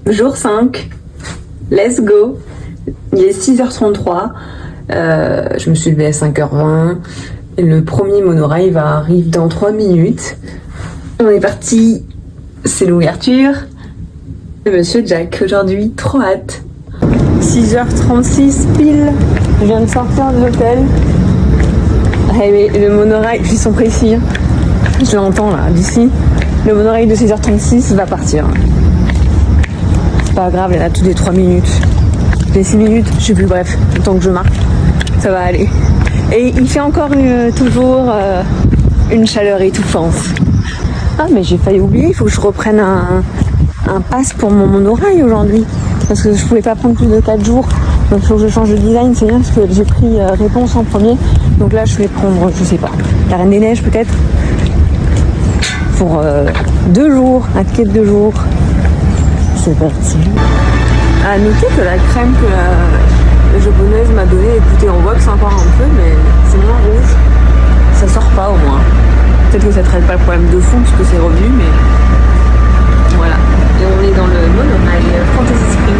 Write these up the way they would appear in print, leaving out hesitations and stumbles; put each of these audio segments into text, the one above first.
Jour 5, let's go. Il est 6h33, je me suis levée à 5h20. Le premier monorail arrive dans 3 minutes. On est parti, c'est l'ouverture. Monsieur Jack aujourd'hui, trop hâte. 6h36 pile, je viens de sortir de l'hôtel. Le monorail, ils sont précis, hein. Je l'entends là, d'ici. Le monorail de 6h36 va partir. C'est pas grave, elle a tous les 3 minutes. Les 6 minutes, je sais plus, bref, le temps que je marche, ça va aller. Et il fait encore toujours une chaleur étouffante. Ah mais j'ai failli oublier, il faut que je reprenne un pass pour mon monorail aujourd'hui. Parce que je pouvais pas prendre plus de 4 jours. Donc il faut que je change de design, c'est bien parce que j'ai pris réponse en premier. Donc là je vais prendre, je sais pas, la Reine des Neiges peut-être. Pour 2 jours, un ticket de 2 jours. C'est parti. À noter que la crème que la japonaise m'a donnée, écoutez, on voit que c'est encore un peu, mais c'est moins rouge. Ça sort pas au moins. Peut-être que ça traite pas le problème de fond puisque c'est revenu, mais voilà. Et on est dans le monorail Fantasy Spring.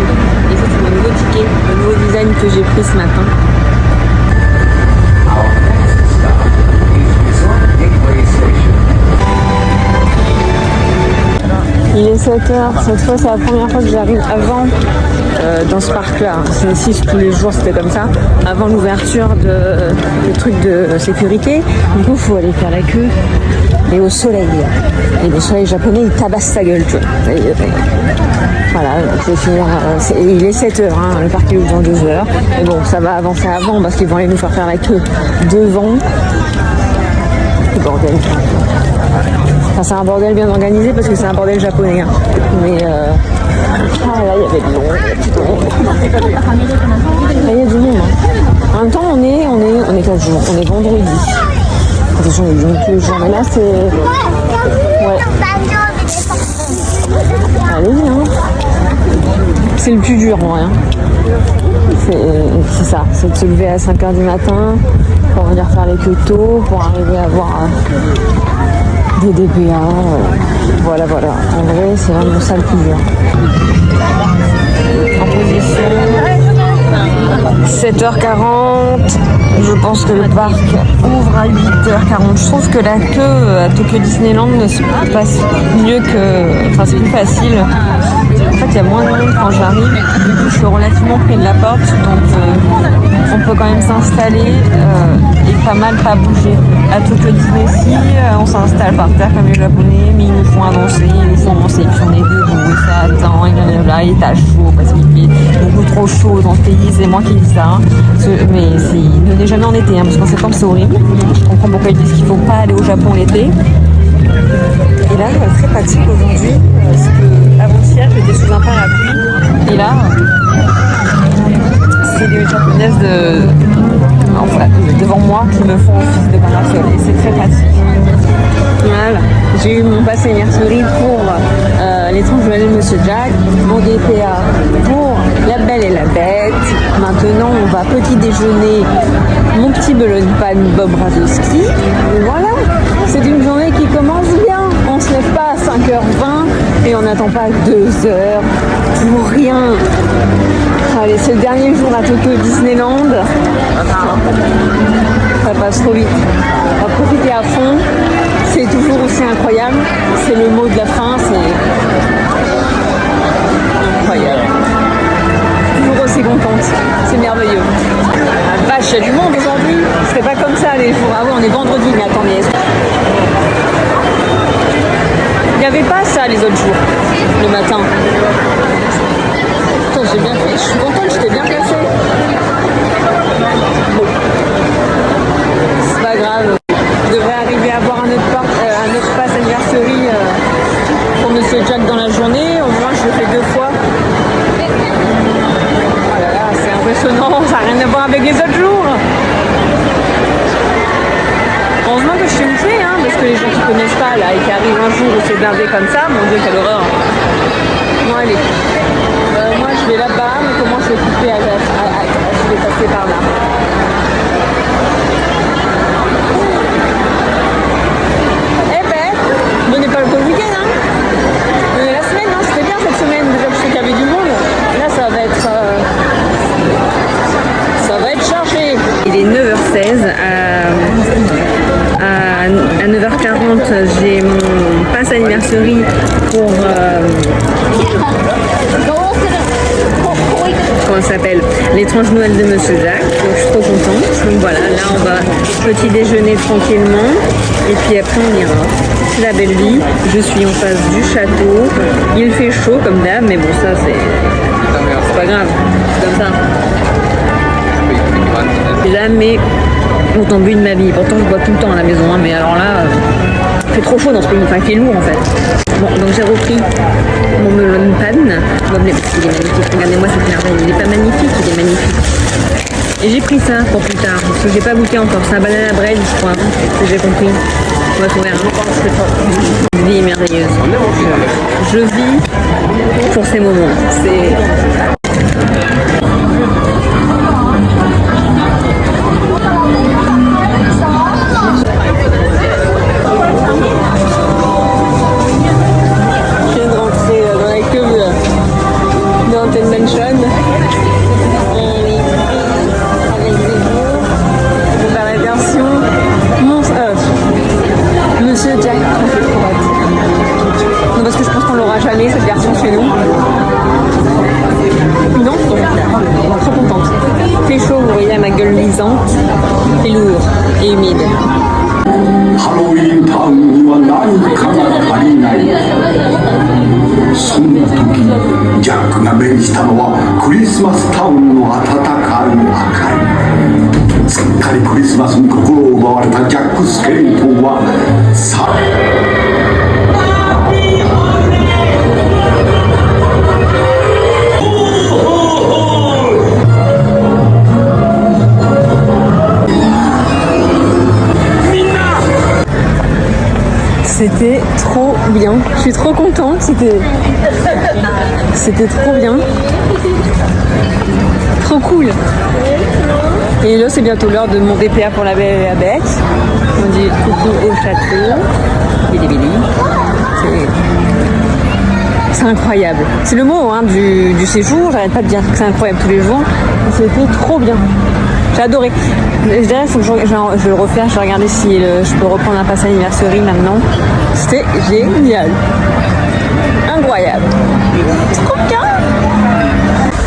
Et ça c'est mon nouveau ticket, le nouveau design que j'ai pris ce matin. Il est 7h, cette fois c'est la première fois que j'arrive avant dans ce parc-là. C'est ici tous les jours, c'était comme ça. Avant l'ouverture des trucs de sécurité. Du coup, il faut aller faire la queue. Et au soleil. Et le soleil japonais, il tabasse sa gueule, tu vois. Voilà, je vais finir. Il est 7h, hein, le parc est ouvert dans 2h. Mais bon, ça va avancer avant parce qu'ils vont aller nous faire la queue devant. C'est bordel. Enfin, c'est un bordel bien organisé parce que c'est un bordel japonais. Hein. Mais ah là, il y avait de l'ombre. Là, il y a du monde. Hein. En même temps, on est quel jour? On est vendredi. Attention, il y a du monde tous les jours. Mais là, c'est... Ouais. Allez, hein. C'est le plus dur, moi. Hein. C'est ça. C'est de se lever à 5h du matin pour venir faire les queues tôt, pour arriver à voir... des DPA, voilà. En vrai, c'est vraiment ça le plus dur. En position, 7h40. Je pense que le parc ouvre à 8h40. Je trouve que la queue à Tokyo Disneyland se passe mieux que... Enfin, c'est plus facile. En fait, il y a moins de monde quand j'arrive. Du coup, je suis relativement près de la porte. Donc, on peut quand même s'installer et pas mal pas bouger. À Tokyo Disney, si on s'installe par terre comme les japonais, mais ils nous font avancer, puis on est debout, et ça attend, et là, il est à chaud parce qu'il fait beaucoup trop chaud dans ce pays, c'est moi qui dis ça. Hein. Mais ne venez jamais en été, hein, parce qu'en septembre c'est horrible. Je comprends pourquoi ils disent qu'il ne faut pas aller au Japon l'été. Et là, très pratique aujourd'hui, parce que avant-hier, j'étais sous un parapluie, et là, c'est les japonaises devant moi qui me font office de parasol et c'est très pratique. Voilà, j'ai eu mon pass anniversary pour l'étrange journée de Monsieur Jack, mon DPA pour La Belle et la Bête. Maintenant, on va petit déjeuner mon petit Boulogne Pan Bob Razowski. Voilà, c'est une journée qui commence bien. On se lève pas à 5h20 et on n'attend pas 2 heures pour rien. Allez, c'est le dernier jour à Tokyo Disneyland. Ça passe trop vite. On va profiter à fond. C'est toujours aussi incroyable. C'est le mot de la fin. C'est incroyable. Toujours aussi contente. C'est merveilleux. La vache, il y a du monde aujourd'hui. C'était pas comme ça les jours avant. On est vendredi, mais attendez. Il n'y avait pas ça les autres jours, le matin. Putain, j'ai bien fait. Je suis contente, j'étais bien placée. Bon. C'est pas grave. Je devrais arriver à avoir un autre pass anniversary pour Monsieur Jack dans la journée. Au moins, je le fais 2 fois. Oh là là, c'est impressionnant. Ça n'a rien à voir avec les autres jours. Heureusement que je suis une fée, hein, parce que les gens qui connaissent pas là et qui arrivent un jour où c'est blindé comme ça, mon Dieu, quelle horreur. Bon, allez. Moi, je vais là-bas, mais comment je vais couper je vais passer par là. 9h40, j'ai mon pass anniversary pour comment ça s'appelle, l'étrange Noël de Monsieur Jack. Donc je suis trop contente. Donc voilà, là on va petit déjeuner tranquillement et puis après on ira. C'est la belle vie. Je suis en face du château. Il fait chaud comme d'hab, mais bon ça c'est pas grave. C'est comme ça. J'ai jamais autant bu de ma vie. Pourtant je bois tout le temps à la maison, hein, mais alors là, il fait trop chaud dans ce pays. Enfin il fait lourd en fait. Bon, donc j'ai repris mon melon pan. Bon, mais il est magnifique. Regardez-moi cette merveille. Il est pas magnifique, il est magnifique. Et j'ai pris ça pour plus tard, parce que j'ai pas goûté encore. C'est un banana bread, je crois, que j'ai compris. On va trouver un. La vie est merveilleuse. Je vis pour ces moments. C'est... Cette version chez nous. Non, trop contente. Il fait chaud, vous voyez ma gueule lisante. C'est lourd et humide. Halloween Town には何かが足りない。そんな時、ジャックが目にしたのはクリスマスタウンの温かい明かり。すっかりクリスマスに心を奪われたジャック・スケレトンはさあ。C'était trop bien, je suis trop contente, c'était trop bien, trop cool. Et là c'est bientôt l'heure de mon DPA pour la Belle et la Bête. On dit coucou au château, bili. C'est incroyable, c'est le mot hein, du séjour, j'arrête pas de dire que c'est incroyable tous les jours, c'était trop bien. J'ai adoré. Je dirais faut que je vais le refaire, je vais regarder si je peux reprendre un pass anniversary maintenant. C'était génial. Incroyable. C'est trop bien.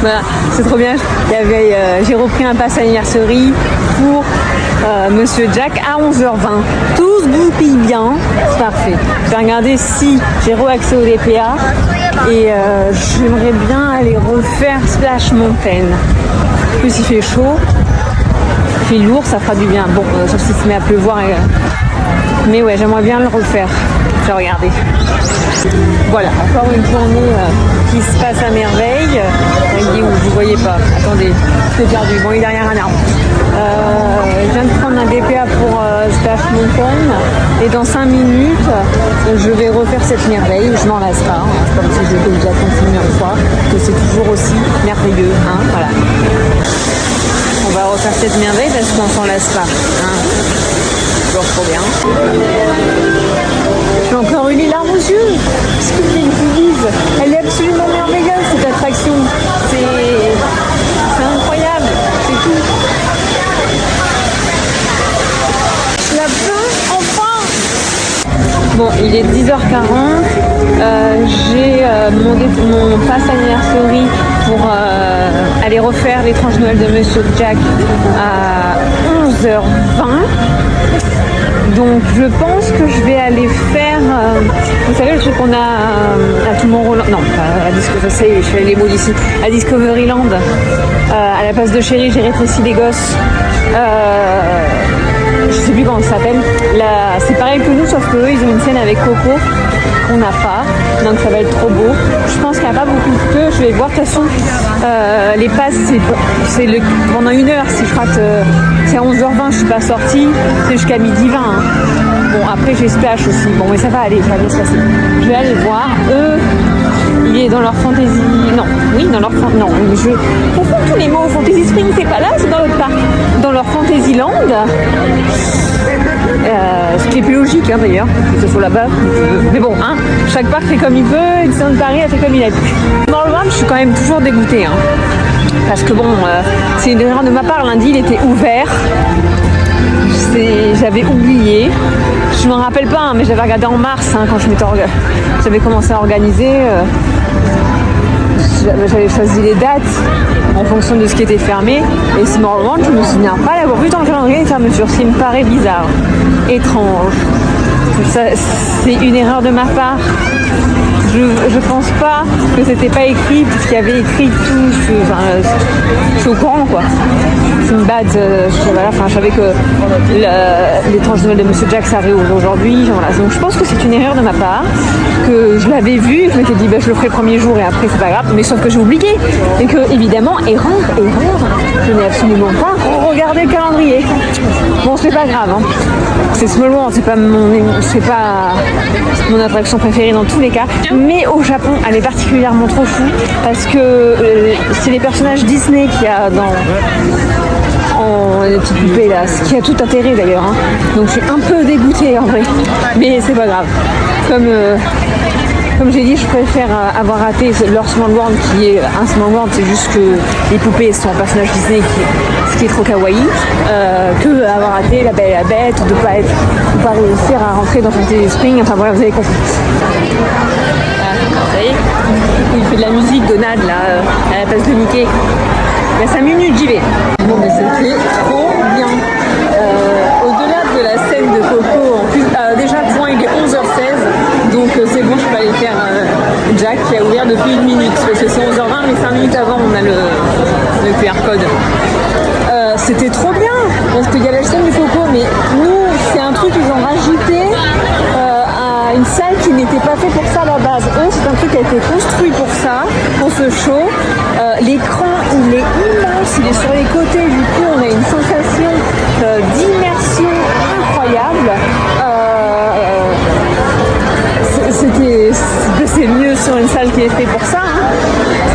Voilà, c'est trop bien. J'ai repris un pass anniversary pour Monsieur Jack à 11h20. Tout se goupille bien. C'est parfait. Je vais regarder si j'ai re-accès au DPA. Et j'aimerais bien aller refaire Splash Mountain. En plus il fait chaud. Il fait lourd, ça fera du bien. Bon, sauf s'il se met à pleuvoir. Mais ouais, j'aimerais bien le refaire. Je vais regarder. Voilà, encore une journée qui se passe à merveille. Il est où? Vous voyez pas. Attendez, c'est perdu. Bon, il est derrière un arbre. Je viens de prendre un DPA pour Splash Mountain. Et dans 5 minutes, je vais refaire cette merveille. Je m'en lasse pas. Hein. Comme si je l'ai déjà continué une fois. Que c'est toujours aussi merveilleux. Hein, voilà. On va refaire cette merveille parce qu'on s'en lasse pas. Hein. Toujours trop bien. J'ai encore eu les larmes aux yeux. Parce que les gens disent, elle est absolument merveilleuse cette attraction. C'est incroyable. C'est tout. La fin, enfin. Bon, il est 10h40. J'ai mon pass anniversary pour aller refaire l'étrange Noël de Monsieur Jack à 11h20. Donc je pense que je vais aller faire, vous savez le truc qu'on a à Tomorrowland, non, à Discovery, je fais les mots d'ici, à Discoveryland, à la place de Chérie, j'ai rétréci les gosses, je sais plus comment ça s'appelle, c'est pareil que nous, sauf qu'eux, ils ont une scène avec Coco, qu'on n'a pas, donc ça va être trop beau. Je pense qu'il n'y a pas beaucoup de queue, je vais voir de toute façon, les passes, c'est pendant 1 heure, si je rate, c'est à 11h20, je suis pas sortie, c'est jusqu'à 12h20. Hein. Bon, après j'ai Splash aussi, bon mais ça va aller se passer. Je vais aller voir, eux, il est dans leur fantasy, non, oui, dans leur fantasy, non, je confonds tous les mots, Fantasy Spring, c'est pas là, c'est dans l'autre parc, dans leur Fantasyland. Ce qui est plus logique hein, d'ailleurs, que ce soit là-bas. Mais bon, hein, chaque parc fait comme il veut, et Disneyland Paris a fait comme il a pu. Dans le World, je suis quand même toujours dégoûtée. Hein, parce que bon, c'est une erreur de ma part, lundi il était ouvert. J'avais oublié. Je je m'en rappelle pas, hein, mais j'avais regardé en mars hein, quand j'avais commencé à organiser. J'avais choisi les dates en fonction de ce qui était fermé. Et Tomorrowland, je me souviens pas d'avoir vu dans le calendrier les fermetures. Ce qui me paraît bizarre, étrange. C'est une erreur de ma part. Je pense pas que c'était pas écrit, puisqu'il y avait écrit tout. Je suis au courant, quoi. C'est une bad. Je savais que l'étrange Noël de Monsieur Jack, ça réouvre aujourd'hui. Voilà. Donc je pense que c'est une erreur de ma part, que je l'avais vu, je m'étais dit je le ferai le premier jour et après c'est pas grave, mais sauf que j'ai oublié. Et que, évidemment, erreur, je n'ai absolument pas regardé le calendrier. Bon, c'est pas grave, hein. C'est Small World, c'est pas mon attraction préférée dans tous les cas. Mais au Japon, elle est particulièrement trop fou parce que c'est les personnages Disney qu'il y a en les petites poupées là, ce qui a tout intérêt d'ailleurs. Hein. Donc je suis un peu dégoûtée en vrai, mais c'est pas grave. Comme j'ai dit, je préfère avoir raté leur Small World qui est un Small World, c'est juste que les poupées sont un personnage Disney ce qui est trop kawaii, que avoir raté La Belle et la Bête, ou de pas réussir à rentrer dans Fantasy Spring, enfin voilà, vous avez compris. Ça y est, il fait de la musique, Donald là, à la place de Mickey. Il y a 5 minutes, j'y vais. Bon, mais c'était trop bien. Au-delà de la scène de Coco, en plus, déjà, point, il est 11h16, donc c'est bon, je peux aller faire Jack qui a ouvert depuis 1 minute, parce que c'est 11h20, mais 5 minutes avant, on a le QR code. C'était trop bien, parce qu'il y a la scène du Coco, mais nous, c'est un truc qu'ils ont rajouté à une salle qui n'était pas faite pour ça à la base. Eux, c'est un truc qui a été construit pour ça, pour ce show. L'écran, il est immense, il est sur les côtés, du coup, on a une sensation d'immersion incroyable. C'est mieux sur une salle qui est faite pour ça. Hein.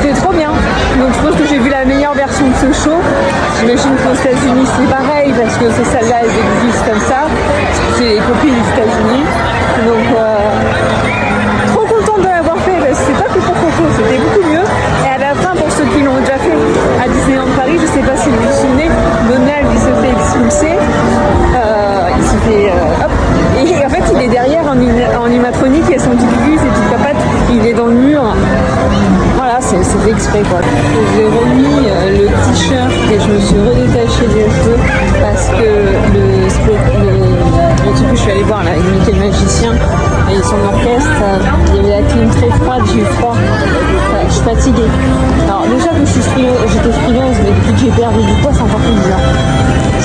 C'était trop bien. Donc je pense que j'ai vu la meilleure version de ce show. J'imagine qu'aux États-Unis c'est pareil parce que ces salles-là elles existent comme ça. C'est les copies des États-Unis. Donc trop contente de l'avoir fait parce que c'est pas que pour Coco, c'était beaucoup mieux. Et à la fin, pour ceux qui l'ont déjà fait à Disneyland Paris, je sais pas si vous vous souvenez, Donald il se fait expulser. Il se fait hop. Et en fait, il est derrière en animatronique, il a son petit cul, ses petites papates, il est dans le mur. Voilà, c'est fait exprès quoi. J'ai remis le t-shirt et je me suis redétachée des cheveux parce que le truc que je suis allée voir là, avec Mickey le magicien et son orchestre, il y avait la clim très froide, j'ai eu froid. Je suis fatiguée. Alors déjà que j'étais frileuse, mais depuis que j'ai perdu du poids, c'est encore plus bizarre.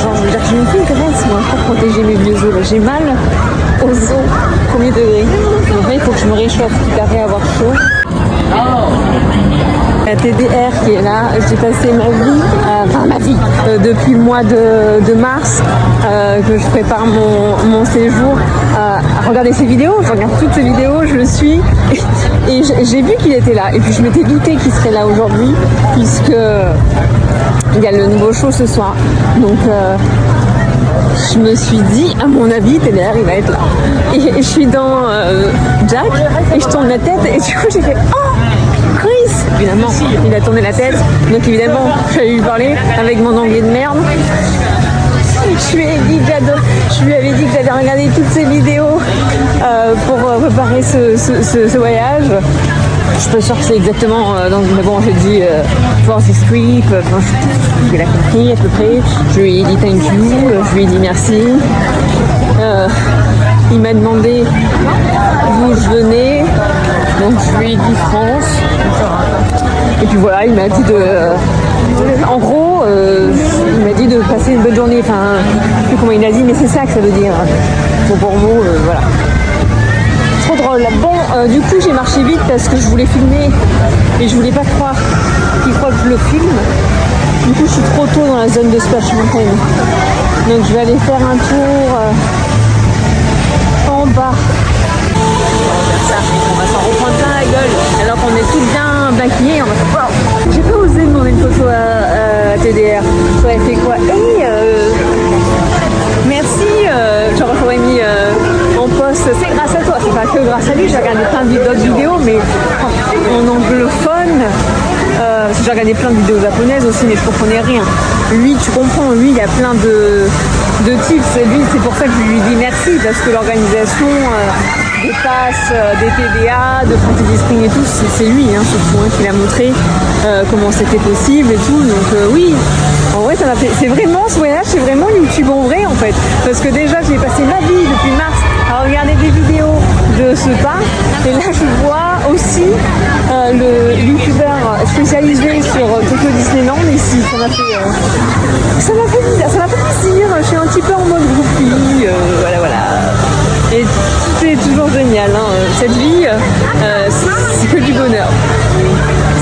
Genre, je veux dire que je me fais une graisse moi pour protéger mes vieux os. J'ai mal aux os, premier degré. Donc là, il faut que je me réchauffe, quitte à avoir chaud. La TDR qui est là, j'ai passé ma vie, depuis le mois de mars que je prépare mon séjour à regarder ces vidéos. Je regarde toutes ces vidéos, je le suis et j'ai vu qu'il était là. Et puis je m'étais douté qu'il serait là aujourd'hui puisque il y a le nouveau show ce soir. Donc je me suis dit, à mon avis, TDR il va être là. Et je suis dans Jack et je tourne la tête et du coup j'ai fait oh Chris. Évidemment, il a tourné la tête, donc évidemment, je vais lui parler avec mon anglais de merde. Je lui avais dit que j'avais regardé toutes ces vidéos pour préparer ce voyage. Je suis pas sûre que c'est exactement mais bon, j'ai dit Force is Creep, il a compris à peu près. Je lui ai dit thank you, je lui ai dit merci. Il m'a demandé d'où je venais, donc je lui ai dit France. Et puis voilà, il m'a dit en gros, il m'a dit de passer une bonne journée. Enfin, je sais plus comment il a dit, mais c'est ça que ça veut dire. Pour mot, voilà. Trop drôle. Bon, du coup, j'ai marché vite parce que je voulais filmer et je voulais pas croire qu'il croit que je le filme. Du coup, je suis trop tôt dans la zone de Splash Mountain. Donc, je vais aller faire un tour en bas. On va s'en reprendre plein la gueule alors qu'on est tous bien maquillés. On va faire j'ai pas osé demander une photo à TDR. J'aurais fait quoi? Hey, merci. J'aurais mis en post. C'est grâce à toi. C'est pas que grâce à lui. J'ai regardé plein d'autres vidéos, mais en anglophone. J'ai regardé plein de vidéos japonaises aussi, mais je comprenais rien. lui, tu comprends, lui, il y a plein de tips. Et lui, c'est pour ça que je lui dis merci, parce que l'organisation des passes, des TDA, de Fantasy Spring et tout, c'est lui, hein, surtout, hein, qui l'a montré comment c'était possible et tout. Donc oui, en vrai, ça m'a fait. C'est vraiment ce voyage, c'est vraiment YouTube en vrai en fait. Parce que déjà, j'ai passé ma vie depuis mars à regarder des vidéos de ce parc. Et là, je vois aussi le youtubeur spécialisé sur Tokyo Disneyland ici. Ça m'a fait plaisir. Je suis un petit peu en mode groupie. Voilà. Et c'est toujours génial. Hein. Cette vie, c'est que du bonheur.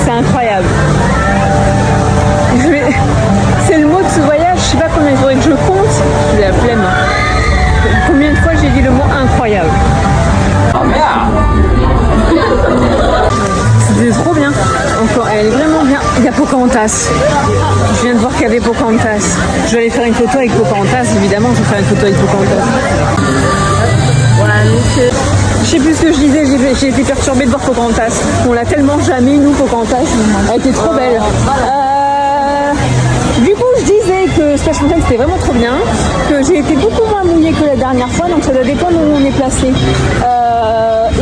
C'est incroyable. C'est le mot de ce voyage. Je sais pas combien il faudrait que je compte. J'ai la flemme. Combien de fois j'ai dit le mot incroyable. C'était trop bien. Encore, elle est vraiment bien. Il y a Pocahontas. Je viens de voir qu'il y avait Pocahontas. Je vais aller faire une photo avec Pocahontas. Évidemment, je vais faire une photo avec Pocahontas. Voilà, donc je sais plus ce que je disais, j'ai été perturbée de voir Pocahontas. On l'a tellement jamais, nous, Pocahontas. Elle était trop belle. Du coup, je disais que Splash Mountain c'était vraiment trop bien, que j'ai été beaucoup moins mouillée que la dernière fois, donc ça doit dépendre où on est placé.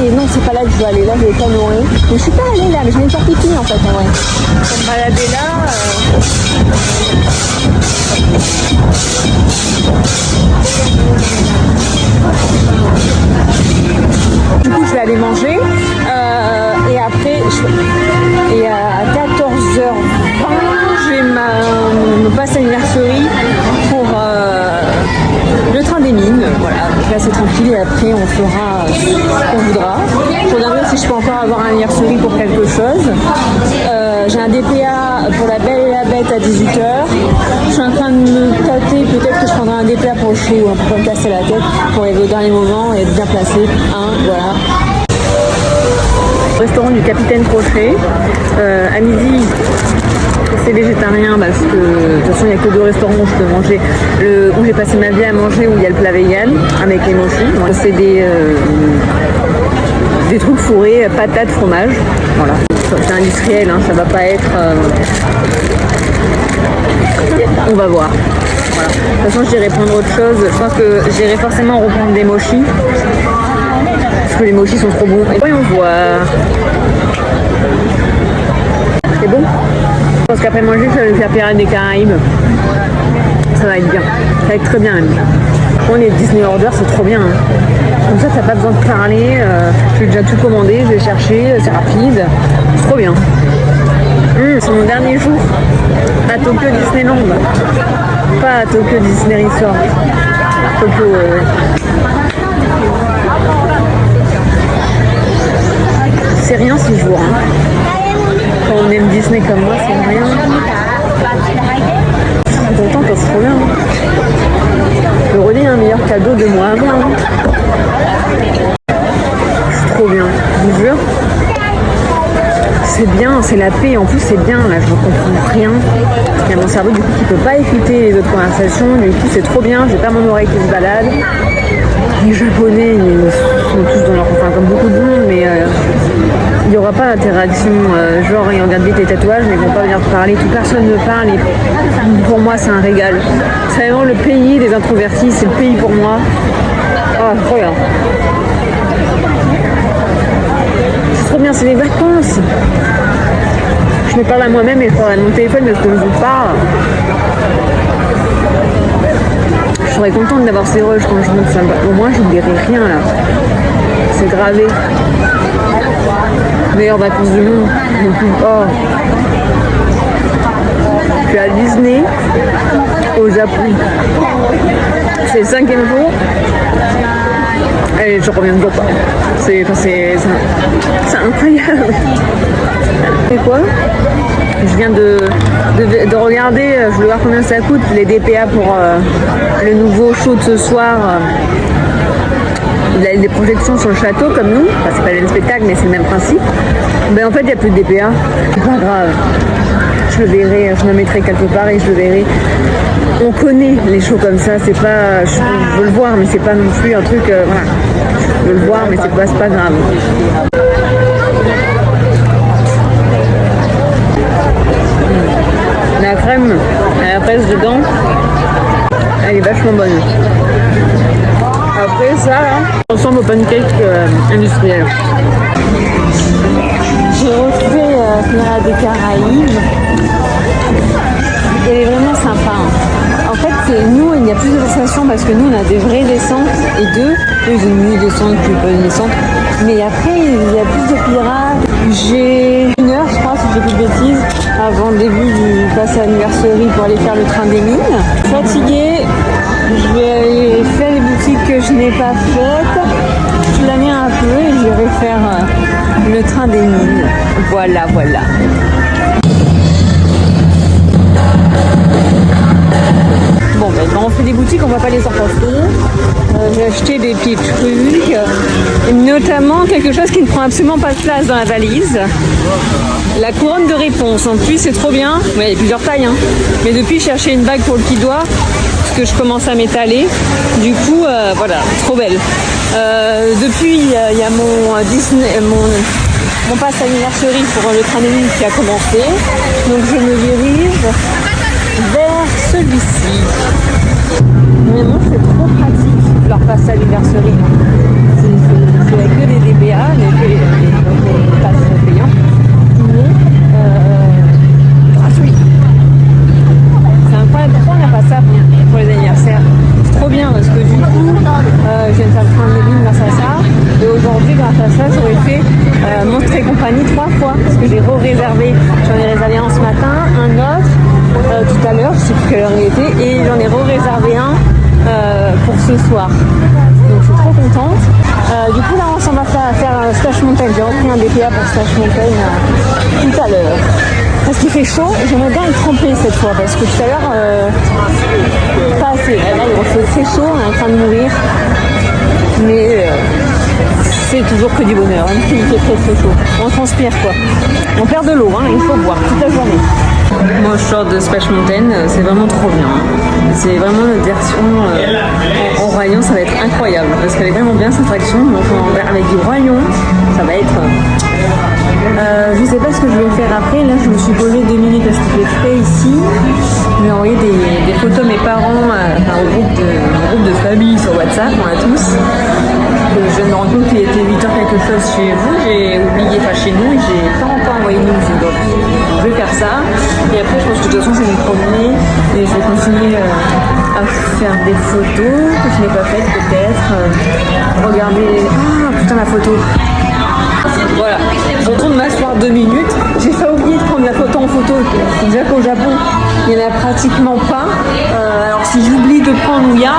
Et non, c'est pas là que je veux aller, là j'ai été honorée. Mais je suis pas allée là, mais je viens de faire pipi en fait, en vrai. Pour me balader là. Du coup, je vais aller manger. Et après, et à 14h20, j'ai mon passe anniversary pour le train des mines. Voilà, donc là c'est tranquille et après on fera ce qu'on voudra. Je regarderai si je peux encore avoir un anniversary pour quelque chose. J'ai un DPA pour la Belle et la Bête à 18h. Je suis en train de me tâter, peut-être que je prendrai un DPA pour le show, pour pas me casser la tête, pour arriver au dernier moment et être bien placé. Voilà. Restaurant du Capitaine Crochet. À midi, c'est végétarien parce que de toute façon il n'y a que 2 restaurants où je peux manger. Où j'ai passé ma vie à manger, où il y a le plat vegan avec les mochis. C'est des trucs fourrés, patates, fromage. Voilà. C'est industriel, hein, ça va pas être. On va voir. Voilà. De toute façon, j'irai prendre autre chose. Je pense que j'irai forcément reprendre des mochis. Parce que les mochis sont trop bons. Et voyons voir. C'est bon? Je pense qu'après manger, je vais faire Pirates des Caraïbes. Ça va être bien. Ça va être très bien même. Bon, les Disney Order, c'est trop bien. Hein. Comme ça, t'as pas besoin de parler. Je vais déjà tout commander, je vais chercher, c'est rapide. C'est trop bien. C'est mon dernier jour à Tokyo Disneyland. Pas à Tokyo Disney Resort. Tokyo. C'est rien 6 jours. Hein. Quand on aime Disney comme moi, c'est rien. Pourtant, c'est trop bien. Le redis un meilleur cadeau de moi à moi. C'est trop bien, je vous jure. C'est bien, c'est la paix. En plus, c'est bien. Là, je ne comprends rien. Il y a mon cerveau du coup qui ne peut pas écouter les autres conversations. Du coup, c'est trop bien. J'ai pas mon oreille qui se balade. Les Japonais, ils sont tous dans leur... Enfin, comme beaucoup de monde, mais il n'y aura pas d'interaction. Genre, ils regardent vite les tatouages, mais ils vont pas venir te parler. Personne ne parle. Et pour moi, c'est un régal. C'est vraiment le pays des introvertis. C'est le pays pour moi. Ah, regarde. C'est trop bien, c'est les vacances. Je me parle à moi-même et je parle à mon téléphone parce que je vous parle. Je serais contente d'avoir ces rushs quand je monte ça. Au moins, je n'oublierai rien là. C'est gravé. Meilleures vacances du monde. Oh. Je suis à Disney, au Japon. C'est le 5e jour. Et je reviens toujours pas. C'est incroyable. Et quoi? Je viens de regarder, je voulais voir combien ça coûte, les DPA pour le nouveau show de ce soir. Il y a des projections sur le château comme nous. Enfin, c'est pas le même spectacle, mais c'est le même principe. Ben, en fait, il n'y a plus de DPA. C'est pas grave. Je le verrai, je me mettrai quelque part et je le verrai. On connaît les shows comme ça, c'est pas. Je veux le voir, mais c'est pas non plus un truc. Voilà. Je veux le voir, mais c'est pas grave. La crème elle reste dedans. Elle est vachement bonne. Après ça, là, ça ressemble au pancake industriel. J'ai refait Pirates des Caraïbes. Elle est vraiment sympa. En fait, nous, il y a plus de sensations parce que nous, on a des vraies descentes et eux, ils ont une descente, plus pas une descente. Mais après, il y a plus de pirates. J'ai 1 heure, je crois, si je dis plus de bêtises, avant le début du pass anniversary pour aller faire le train des mines. Fatiguée, je vais aller faire les boutiques que je n'ai pas faites. Je flâner un peu et je vais faire le train des mines. Voilà, voilà. Bon, ben, quand on fait des boutiques, on va pas les emporter. J'ai acheté des petits trucs, et notamment quelque chose qui ne prend absolument pas de place dans la valise. La couronne de réponse. En plus, c'est trop bien. Ouais, il y a plusieurs tailles, hein. Mais depuis, j'ai cherché une bague pour le petit doigt, parce que je commence à m'étaler. Du coup, voilà, trop belle. Depuis, il y a mon Disney, mon pass anniversary pour le train des mines qui a commencé. Donc, je me dirige vers celui-ci. Mais moi, c'est trop pratique leur pass anniversary. C'est avec que des DBA, les passes payants, mais gratuit. C'est incroyable. Pourquoi on n'a pas ça pour les anniversaires? C'est trop bien parce que du coup, je viens de faire le train de ligne grâce à ça. Et aujourd'hui, grâce à ça, j'aurais fait Monstres et compagnie 3 fois parce que j'ai réservé. J'en ai réservé un ce matin, un autre. Tout à l'heure, je sais plus quelle heure il était, et j'en ai réservé un pour ce soir. Donc je suis trop contente. Du coup là on s'en va faire Splash Mountain. J'ai repris un DPA pour Splash Mountain tout à l'heure. Parce qu'il fait chaud, j'aimerais bien être trempée cette fois parce que tout à l'heure pas assez. Là il fait très chaud, on est en train de mourir. Mais c'est toujours que du bonheur, même s'il fait très chaud. On transpire quoi. On perd de l'eau, hein, il faut boire toute la journée. Moi je sors de Splash Mountain, c'est vraiment trop bien. C'est vraiment une version en royaume, ça va être incroyable parce qu'elle est vraiment bien cette attraction. Donc avec du royaume, ça va être. Je sais pas ce que je vais faire après. Là je me suis posée 2 minutes parce qu'il fait frais ici. Je vais envoyer des photos à mes parents, au groupe de famille sur WhatsApp, on a tous. Je viens de me rendre compte qu'il était 8h quelque chose chez vous, j'ai oublié, enfin chez nous, et j'ai pas encore envoyé de news. Donc je vais faire ça. Et après je pense que de toute façon je vais me promener et je vais continuer à faire des photos que je n'ai pas faites peut-être. Regarder. Ah putain la photo. Voilà, je retourne m'asseoir 2 minutes. J'ai pas oublié de prendre la photo en photo. Déjà qu'au Japon, il n'y en a pratiquement pas. Alors si j'oublie de prendre où il y a,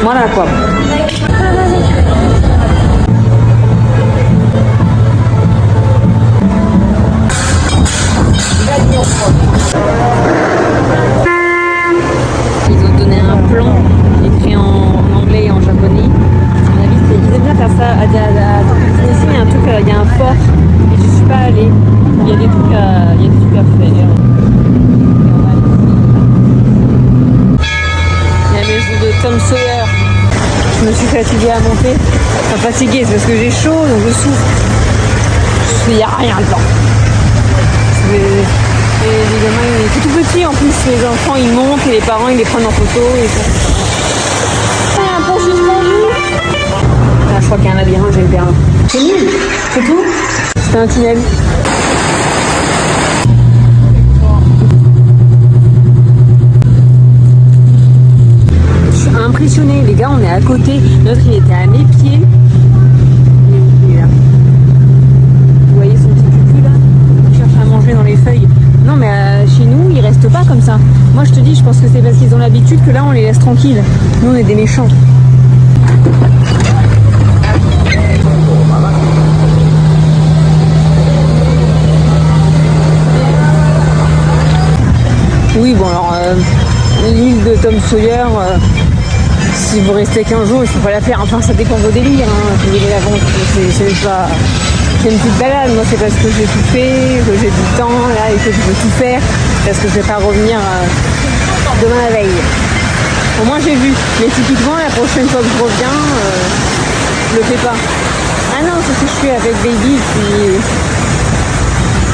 voilà quoi. Ils ont donné un plan écrit en anglais et en japonais. À mon avis, ils aiment bien faire ça à Disney. Il y a un truc, il y a un fort et je suis pas allée. Il y a des trucs à faire. La maison de Tom Sawyer. Je me suis fatiguée à monter. Enfin fatiguée, c'est parce que j'ai chaud, donc je souffre. Il n'y a rien dedans. Les gamins, ils étaient tout petits en plus. Les enfants, ils montent et les parents, ils les prennent en photo. Un pont suspendu. Ah, je crois qu'il y a un labyrinthe, j'ai le permis. C'est nul, c'est tout. C'était un tunnel. Je suis impressionnée, les gars, on est à côté. L'autre, il était à mes pieds. Il est là. Vous voyez son petit cucu là? Il cherche à manger dans les feuilles. Non, mais chez nous, ils restent pas comme ça. Moi, je te dis, je pense que c'est parce qu'ils ont l'habitude que là, on les laisse tranquilles. Nous, on est des méchants. Oui, bon, alors, l'île de Tom Sawyer, si vous restez 15 jours, il faut pas la faire. Enfin, ça dépend de vos délires. Hein. Si vous voulez la vente, c'est pas... C'est une petite balade. Moi, c'est parce que j'ai tout fait, que j'ai du temps, là, et que je veux tout faire. Parce que je vais pas revenir demain la veille. Au moins, j'ai vu. Mais typiquement, la prochaine fois que je reviens, je le fais pas. Ah non, c'est ce que je fais avec Baby, puis...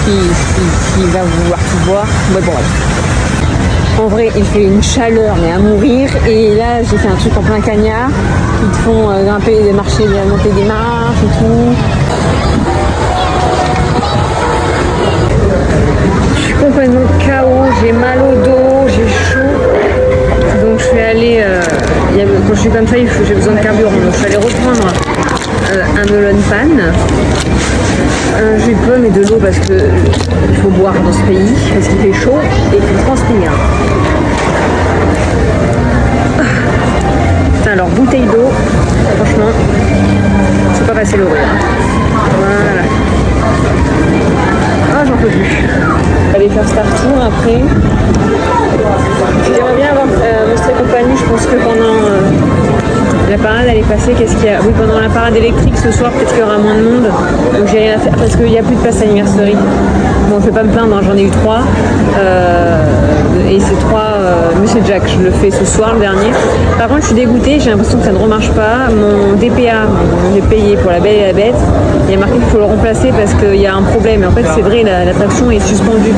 qui va vouloir tout voir. Mais bon, ouais. En vrai, il fait une chaleur, mais à mourir. Et là, j'ai fait un truc en plein cagnard. Ils te font grimper des marchés, monter des marches et tout. Je suis complètement KO, j'ai mal au dos, j'ai chaud. Donc je suis allée, quand je suis comme ça, j'ai besoin de carburant. Donc je suis allée reprendre un melon pan, un jus de pomme et de l'eau parce qu'il faut boire dans ce pays, parce qu'il fait chaud et qu'il faut transpirer. Alors bouteille d'eau, franchement, c'est pas passé le rôle. Voilà. Ah, j'en peux plus. Aller faire Star Tour après. J'aimerais bien avoir Monster Company. Je pense que pendant la parade elle est passée. Qu'est-ce qu'il y a? Oui, pendant la parade électrique ce soir, peut-être qu'il y aura moins de monde. Donc j'ai rien à faire parce qu'il n'y a plus de passe anniversary. Bon, je vais pas me plaindre, hein, j'en ai eu 3. Et ces 3, Monsieur Jack, je le fais ce soir, le dernier. Par contre, je suis dégoûtée, j'ai l'impression que ça ne remarche pas. Mon DPA, j'ai payé pour La Belle et la Bête. Il y a marqué qu'il faut le remplacer parce qu'il y a un problème. En fait, c'est vrai, l'attraction est suspendue.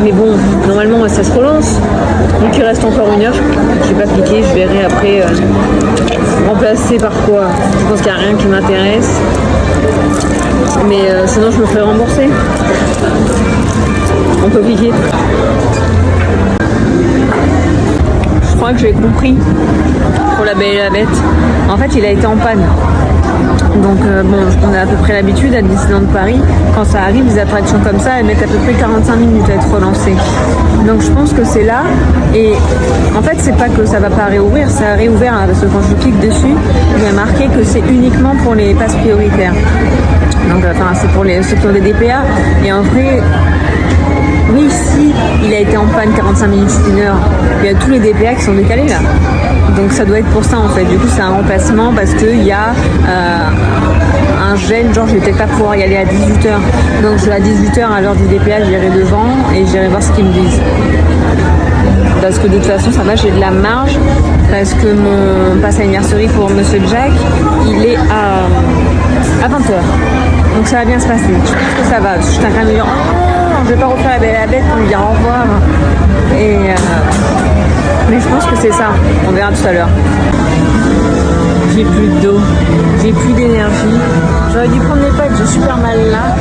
Mais bon, normalement, ça se relance. Donc, il reste encore 1 heure. Je n'ai pas cliqué, je verrai après. Remplacer par quoi? Je pense qu'il n'y a rien qui m'intéresse. Mais sinon, je me ferai rembourser. On peut cliquer. Je crois que j'ai compris pour La Belle et la Bête. En fait, il a été en panne. Donc bon, on a à peu près l'habitude à Disneyland Paris, quand ça arrive, des attractions comme ça, elles mettent à peu près 45 minutes à être relancées. Donc je pense que c'est là. Et en fait, c'est pas que ça va pas réouvrir, ça a réouvert hein, parce que quand je clique dessus, il y a marqué que c'est uniquement pour les passes prioritaires. Donc c'est pour ceux qui ont des DPA. Et en vrai, oui, si il a été en panne 45 minutes, 1 heure, il y a tous les DPA qui sont décalés là. Donc ça doit être pour ça en fait. Du coup c'est un remplacement parce qu'il y a un gel, genre je vais peut-être pas pouvoir y aller à 18h. Donc à 18h à l'heure du DPA j'irai devant et j'irai voir ce qu'ils me disent. Parce que de toute façon ça va, j'ai de la marge. Parce que mon pass anniversary pour Monsieur Jack, il est à 20h. Donc ça va bien se passer. Je pense que ça va. Je suis en train de me dire je vais pas refaire La Belle et la Bête pour lui dire au revoir. Mais je pense que c'est ça. On verra tout à l'heure. J'ai plus d'eau, j'ai plus d'énergie. J'aurais dû prendre les pads, j'ai super mal là.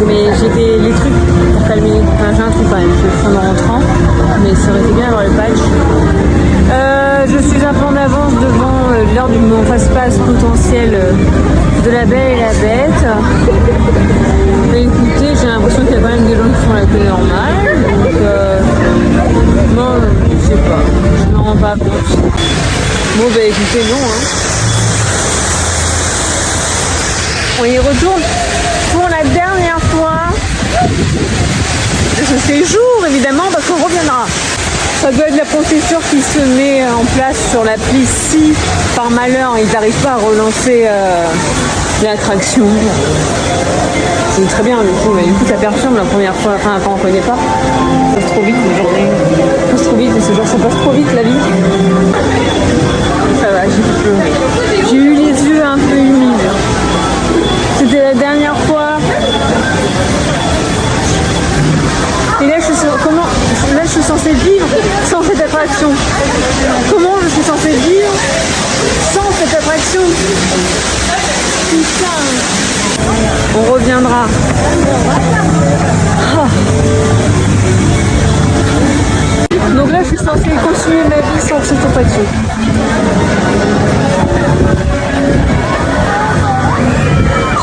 Mais j'ai les trucs pour calmer. Enfin, j'ai un truc quand même, je vais le prendre en rentrant. Mais ça aurait été bien d'avoir le patch. Je suis un peu en avance devant l'heure du mon passe-passe potentiel de La Belle et la Bête. Mais écoutez, j'ai l'impression qu'il y a quand même des gens qui font la queue normale. Donc, non, je sais pas. Je me rends pas compte. Bon, bah écoutez, non. Hein. On y retourne pour la dernière fois de ce séjour, évidemment, parce qu'on reviendra. Ça doit être la procédure qui se met en place sur l'appli si, par malheur, ils n'arrivent pas à relancer l'attraction. C'est très bien, du coup, ça perturbe la première fois, enfin, quand on ne connaît pas. Ça passe trop vite, les journées. Ça passe trop vite, et ce genre, ça passe trop vite, la vie. Ça va, j'ai eu les yeux un peu humides. C'était la dernière fois. Et là, je suis censée vivre sans cette attraction. Comment je suis censée vivre sans cette attraction? Putain. On reviendra. Ah. Donc là, je suis censée continuer ma vie sans cette attraction.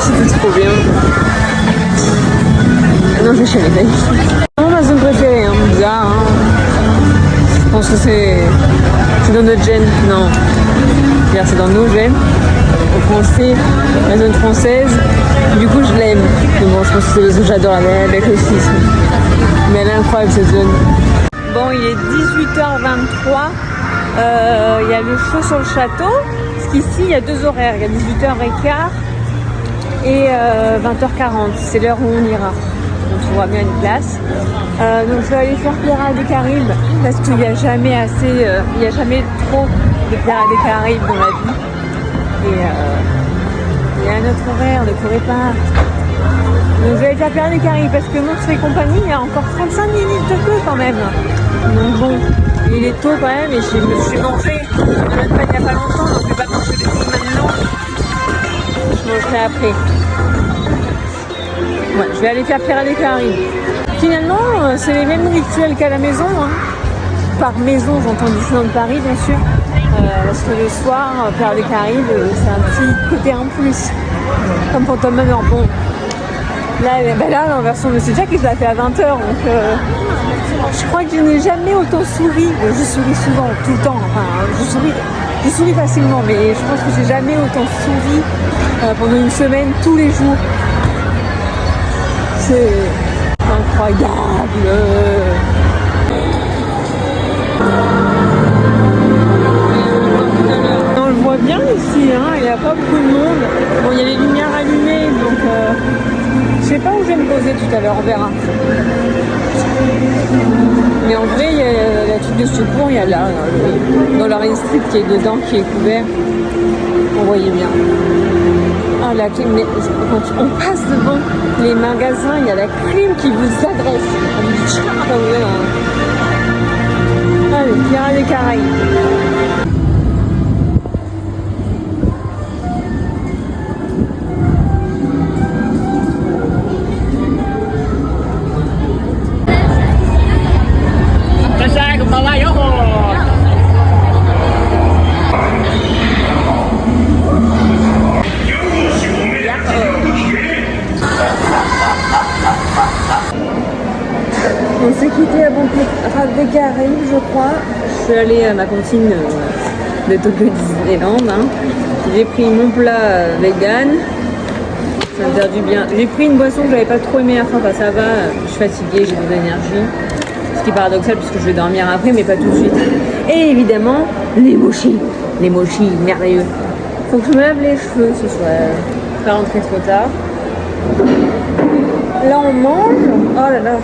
C'était trop bien. Non, je vais chialer. C'est ma zone préférée, hein, bizarre. Hein. Je pense que c'est dans notre gène. Non, c'est dans nos gènes. Au français, la zone française. Du coup, je l'aime. Mais bon, je pense que c'est la zone que j'adore avec le aussi. Mais elle est incroyable cette zone. Bon, il est 18h23. Il y a le feu sur le château. Parce qu'ici, il y a 2 horaires. Il y a 18h15 et 20h40. C'est l'heure où on ira. On trouvera bien une place. Donc je vais aller faire Pirates des Caraïbes parce qu'il n'y a jamais assez, il n'y a jamais trop de Pirates des Caraïbes dans la vie. Et il y a un autre horaire de Corée Park. Donc je vais aller faire Pirates des Caraïbes parce que Monstres et compagnie, il y a encore 35 minutes de queue quand même. Donc bon, il est tôt quand même et je me suis mangé de notre pain il n'y a pas longtemps, donc je vais pas manger des trucs maintenant. Je mangerai après. Ouais, je vais aller faire Pirates des Caraïbes. Finalement, c'est les mêmes rituels qu'à la maison. Hein. Par maison, j'entends Disneyland Paris bien sûr. Parce que le soir, Pirates des Caraïbes, c'est un petit côté en plus. Comme Phantom Manor. Bon, là, en version Monsieur Jack, je l'ai fait à 20h. Donc, je crois que je n'ai jamais autant souri. Je souris souvent, tout le temps. Enfin, je souris facilement, mais je pense que j'ai jamais autant souri pendant une semaine, tous les jours. C'est incroyable. On le voit bien ici, hein, il n'y a pas beaucoup de monde. Bon, il y a les lumières allumées, donc je sais pas où je vais me poser tout à l'heure, on verra. Mais en vrai, il y a la truc de secours, il y a là, dans la rain strip qui est dedans, qui est couvert. On voyait bien. Ah, la clim, quand on passe devant les magasins, il y a la clim qui vous adresse. Elle me dit, allez, Pirates des Caraïbes. On s'est quitté à Pirates des Caraïbes, je crois. Je suis allée à ma cantine de Tokyo Disneyland. Hein. J'ai pris mon plat vegan. Ça me fait du bien. J'ai pris une boisson que j'avais pas trop aimé à la fin. Enfin, ça va, je suis fatiguée, j'ai de l'énergie. Ce qui est paradoxal puisque je vais dormir après, mais pas tout de suite. Et évidemment, les mochis. Les mochis, merveilleux. Faut que je me lave les cheveux ce soir. Pas rentrer trop tard. Là, on mange. Oh là là.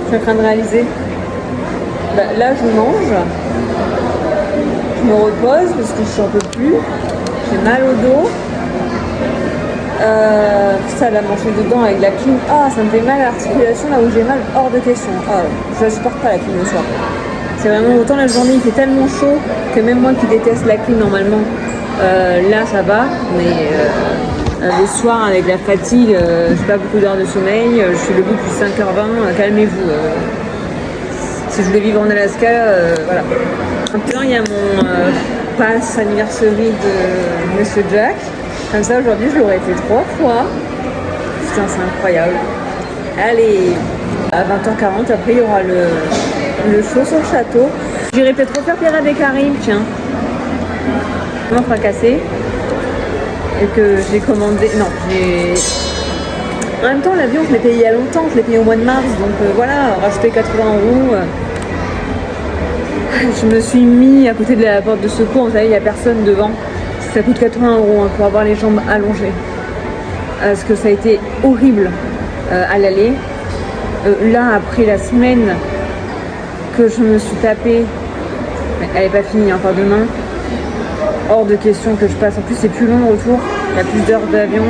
Je suis en train de réaliser. Là, je mange. Je me repose parce que je n'en peux plus. J'ai mal au dos. Ça, la manger dedans avec la clim. Ah, ça me fait mal à l'articulation là où j'ai mal, hors de question. Ah, je ne supporte pas la clim le soir. C'est vraiment autant la journée, il fait tellement chaud que même moi qui déteste la clim normalement, là ça va. Mais les soirs avec la fatigue, j'ai pas beaucoup d'heures de sommeil, je suis debout depuis 5h20, calmez-vous. Si je voulais vivre en Alaska, voilà. Maintenant il y a mon pass anniversary de Monsieur Jack. Comme ça aujourd'hui je l'aurais fait 3 fois. Putain, c'est incroyable. Allez, à 20h40 après il y aura le show sur le château. J'irai peut-être refaire Pirates des Caraïbes, tiens. Comment fracasser. Et que j'ai commandé. Non, j'ai. En même temps, l'avion, je l'ai payé il y a longtemps, je l'ai payé au mois de mars, donc voilà, rajouter 80 €. Je me suis mis à côté de la porte de secours, vous savez, il n'y a personne devant. Ça coûte 80 € hein, pour avoir les jambes allongées. Parce que ça a été horrible à l'aller. Là, après la semaine que je me suis tapée, elle n'est pas finie, encore demain. Hors de question que je passe. En plus, c'est plus long le retour. Il y a plus d'heures d'avion.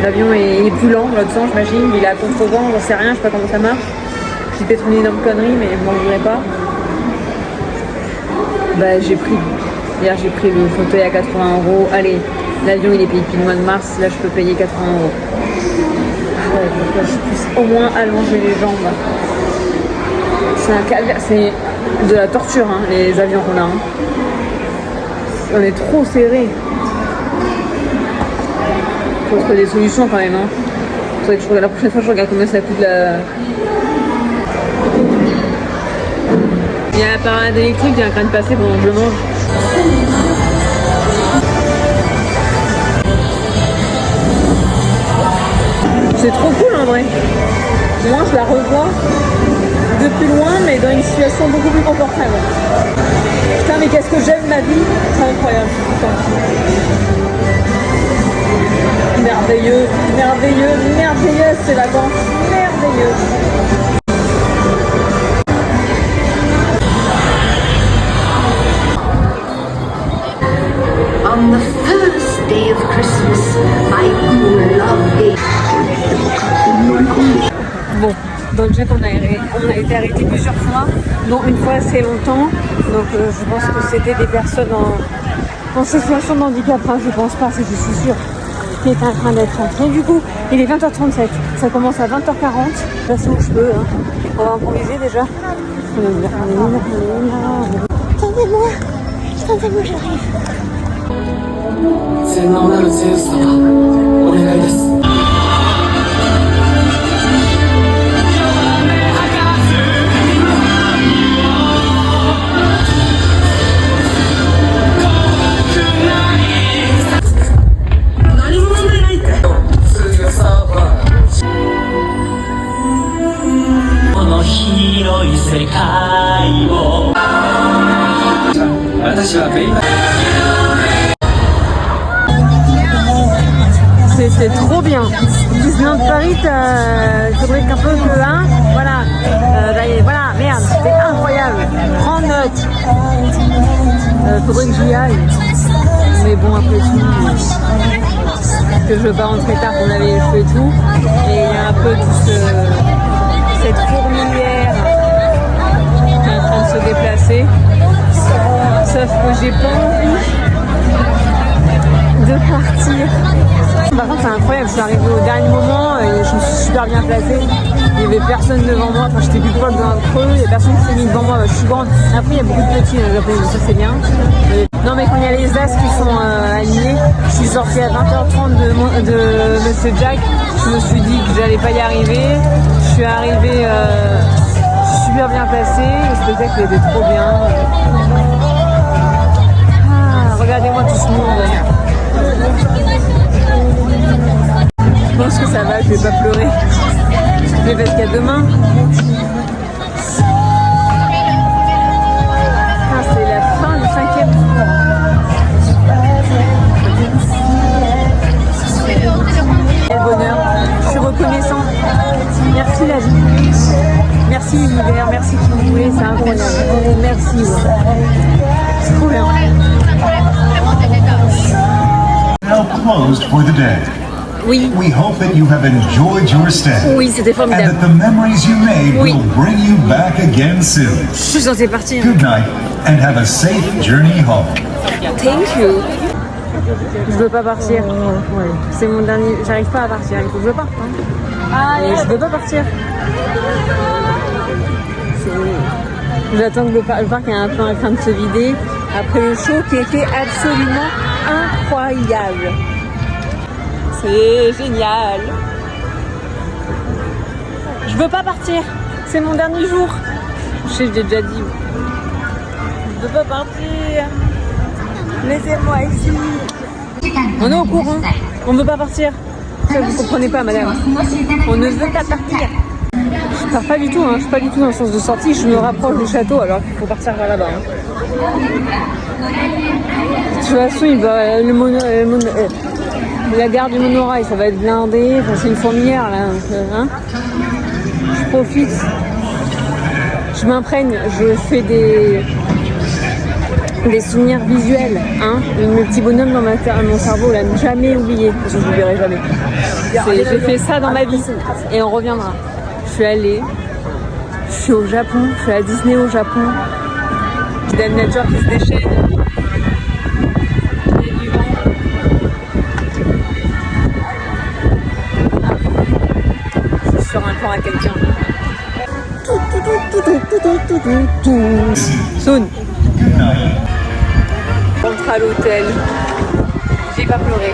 L'avion est plus lent, l'autre sens, j'imagine. Il est à contre-vent, j'en sais rien, je sais pas comment ça marche. J'ai peut-être une énorme connerie, mais je m'en voudrais pas. Bah, hier, j'ai pris le fauteuil à 80 €. Allez, l'avion, il est payé depuis le mois de mars. Là, je peux payer 80 €. Ouais, pour que je puisse au moins allonger les jambes. C'est un calvaire. C'est de la torture, hein, les avions qu'on a. Hein. On est trop serré. Faut trouver des solutions quand même. Hein. Faudrait que la prochaine fois je regarde combien ça coûte la. Il y a la parade électrique qui est en train de passer pendant que je mange. C'est trop cool en vrai. Moi je la revois de plus loin mais dans une situation beaucoup plus confortable. Putain mais qu'est-ce que j'aime ma vie, c'est incroyable. Merveilleux, merveilleux, merveilleux ces vacances, merveilleux. On the first day of Christmas, my lovely 乗り込んで Bon, dans le jet, on a été arrêté plusieurs fois, dont une fois assez longtemps. Donc je pense que c'était des personnes en situation de handicap. Enfin, je pense pas, c'est je suis sûre, qui est en train d'être rentré. Du coup, il est 20h37. Ça commence à 20h40. De toute façon, je peux. Hein. On va improviser déjà. Attendez-moi, j'arrive. 全能なるゼウス様、お願いです。何も問題ないって。この広い世界を。私はベイマー。 C'était trop bien. Disneyland Paris, faudrait qu'un peu que hein, voilà, voilà, merde, c'était incroyable. Prends note. Faudrait que j'y aille. Mais bon, après tout, que je veux pas rentrer tard, on avait les cheveux et tout. Et il y a un peu tout cette fourmilière qui est en train de se déplacer. Sauf que j'ai pas envie de partir. Par contre, c'est incroyable, je suis arrivée au dernier moment et je me suis super bien placée. Il n'y avait personne devant moi, enfin j'étais plus proche d'un creux, il n'y a personne qui s'est mis devant moi, je suis grande. Après, il y a beaucoup de petits dans le Japon, ça c'est bien. Non, mais quand il y a les as qui sont alignés, je suis sortie à 20h30 de Monsieur Jack, je me suis dit que j'allais pas y arriver. Je suis arrivée, je suis super bien placée, le spectacle était trop bien. Ah, regardez-moi tout ce monde. Je pense que ça va, je vais pas pleurer. Mais parce qu'il y a demain. Ah, c'est la fin du 5e. Quel bonheur. Je suis reconnaissant. Merci la vie. Merci l'univers, merci qui vous voulez, c'est incroyable. Merci. Ouais. C'est trop bien. Now closed for the day. Oui. We hope that you have enjoyed your stay. Oui, c'était And formidable. that the memories you made Oui. will bring you back again soon. Je suis censée partir. Good night and have a safe journey home. Thank you. Je veux pas partir. C'est mon dernier. J'arrive pas à partir. Il faut que je parte. Hein. Et je veux pas partir. J'attends que le parc est un peu en train de se vider après le show qui était absolument incroyable. C'est génial. Je veux pas partir. C'est mon dernier jour. Je sais, je l'ai déjà dit. Je veux pas partir. Laissez-moi ici. On est au courant. On ne veut pas partir. Ça, vous comprenez pas, madame. On ne veut pas partir. Je pars pas du tout. Hein. Je suis pas du tout dans le sens de sortie. Je me rapproche du château alors qu'il faut partir vers là-bas. Hein. De toute façon, il va la gare du monorail, ça va être blindé. Enfin, c'est une fourmilière là. Hein. Je profite. Je m'imprègne. Je fais des souvenirs visuels, hein. Le petit bonhomme dans mon cerveau, là, ne jamais oublié, parce que je ne l'oublierai jamais. J'ai fait ça dans ma vie et on reviendra. Je suis allée, je suis au Japon, je suis à Disney au Japon. Il y a la nature qui se déchaîne. Il y a du vent. Je suis sur un plan à quelqu'un. Soon. Good night. On rentre à l'hôtel. J'ai pas pleuré.